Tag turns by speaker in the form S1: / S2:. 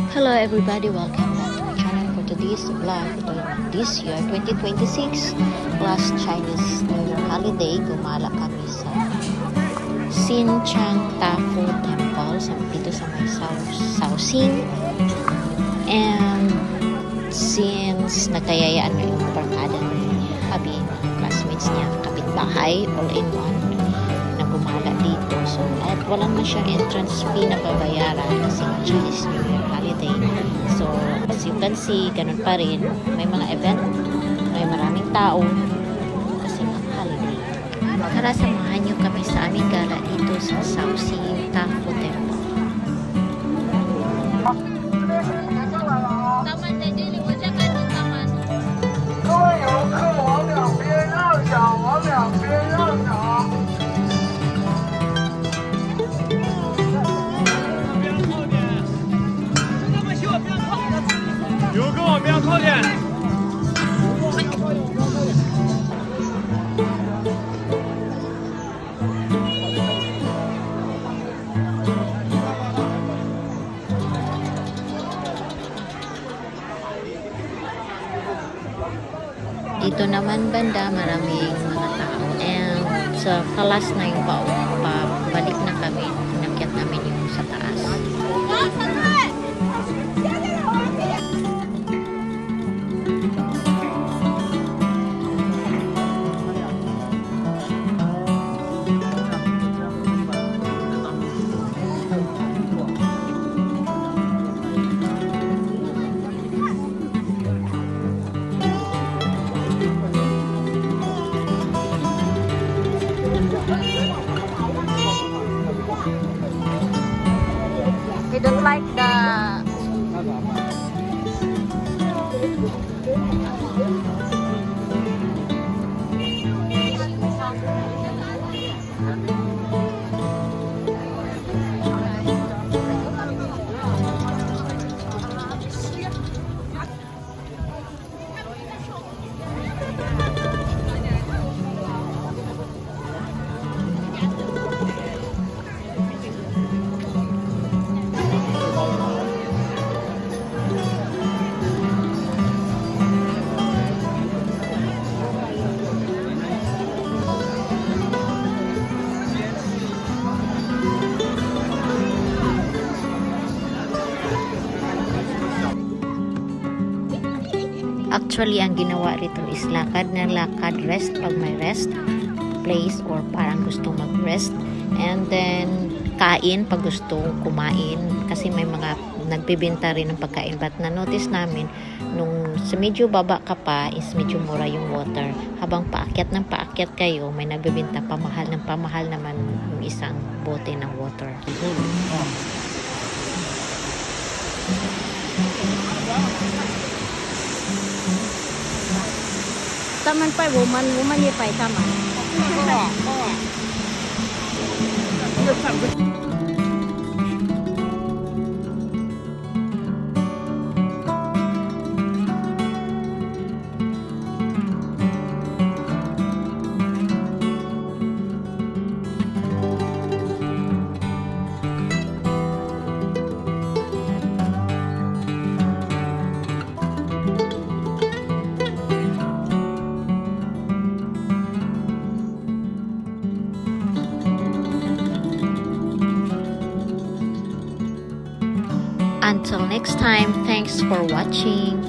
S1: Hello everybody, welcome back to my channel for today's vlog. This year, 2026, last Chinese New Year holiday, gumala kami sa Xinchang Tafu Temple dito sa may Shaoxing. And since nagkayayaan mo yung barkada ni Habi, classmates niya, kapitbahay, all in one, na gumala dito. So, at wala naman siyang entrance fee na babayaran kasi Chinese New Year holiday. So, as you can see, ganun pa rin. May mga event, may maraming tao kasi nga holiday. Tara, samahan niyo kami sa aming gala dito sa Shaoxing Tafu Temple.
S2: 各位游客往两边让一下，往两边让一下啊！游客往边靠点。
S1: Dito naman banda, maraming mga tao. And sa kalas na yung pabalik na kami, inakyat namin yung sa taas. You don't like the Actually, ang ginawa rito is lakad na lakad, rest pag may rest place or parang gusto mag-rest. And then, kain pag gusto kumain. Kasi may mga nagbibenta rin ng pagkain. But na-notice namin, nung sa medyo baba ka pa, is medyo mura yung water. Habang paakyat ng paakyat kayo, may nagbibenta pamahal ng pamahal naman yung isang bote ng water.
S3: Taman pa, woman niya pa, taman.
S1: Until next time, thanks for watching.